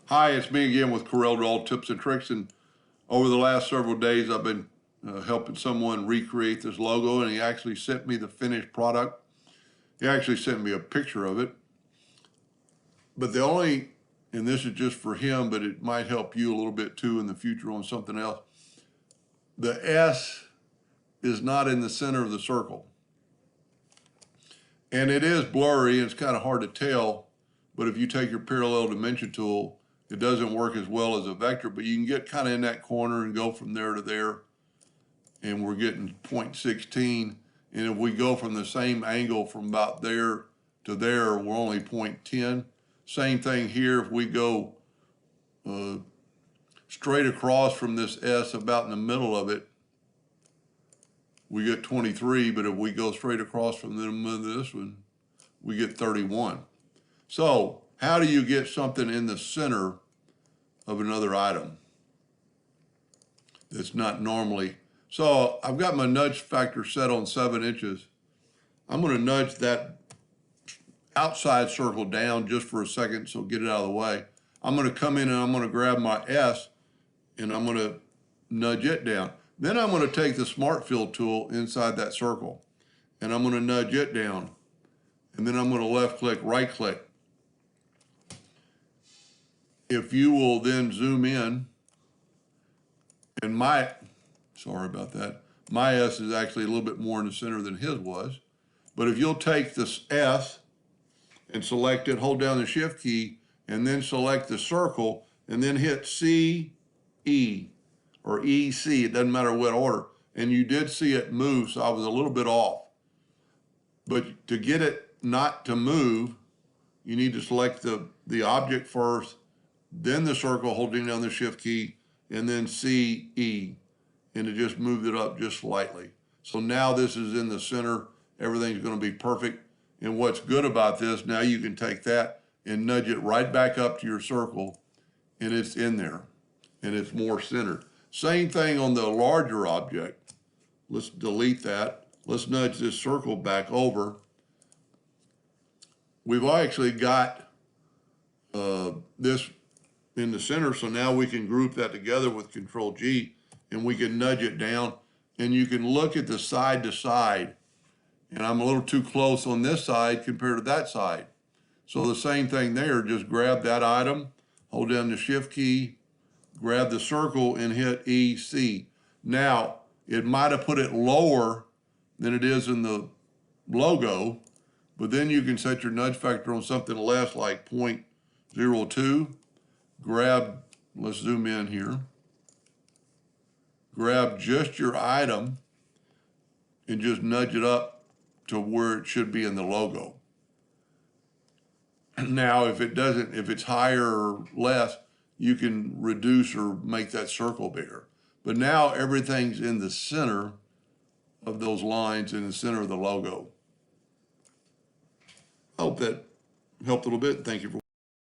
Hi, it's me again with Corel Tips and Tricks, and over the last several days I've been helping someone recreate this logo, and he actually sent me the finished product. He actually sent me a picture of it. But and this is just for him, but it might help you a little bit too in the future on something else. The S is not in the center of the circle. And it is blurry, and it's kind of hard to tell, but if you take your parallel dimension tool, it doesn't work as well as a vector, but you can get kind of in that corner and go from there to there, and we're getting 0.16. And if we go from the same angle from about there to there, we're only 0.10. Same thing here, if we go straight across from this S about in the middle of it, we get 23, but if we go straight across from the middle of this one, we get 31. So how do you get something in the center of another item that's not normally? So I've got my nudge factor set on 7 inches. I'm going to nudge that outside circle down just for a second, so get it out of the way. I'm going to come in and I'm going to grab my S and I'm going to nudge it down. Then I'm going to take the Smart Fill tool inside that circle and I'm going to nudge it down. And then I'm going to left click, right click. If you will then zoom in, and sorry about that, my S is actually a little bit more in the center than his was. But if you'll take this S and select it, hold down the shift key, and then select the circle, and then hit C, E, or EC, it doesn't matter what order. And you did see it move, so I was a little bit off. But to get it not to move, you need to select the object first, then the circle, holding down the shift key, and then C, E, and it just moved it up just slightly. So now this is in the center, everything's gonna be perfect. And what's good about this, now you can take that and nudge it right back up to your circle, and it's in there, and it's more centered. Same thing on the larger object. Let's delete that. Let's nudge this circle back over. We've actually got this in the center, so now we can group that together with Control G, and we can nudge it down, and you can look at the side to side, and I'm a little too close on this side compared to that side. So the same thing there, just grab that item, hold down the shift key, grab the circle and hit EC. Now, it might have put it lower than it is in the logo, but then you can set your nudge factor on something less like 0.02. Grab, let's zoom in here. Grab just your item and just nudge it up to where it should be in the logo. Now, if it's higher or less, you can reduce or make that circle bigger. But now everything's in the center of those lines, in the center of the logo. I hope that helped a little bit. Thank you for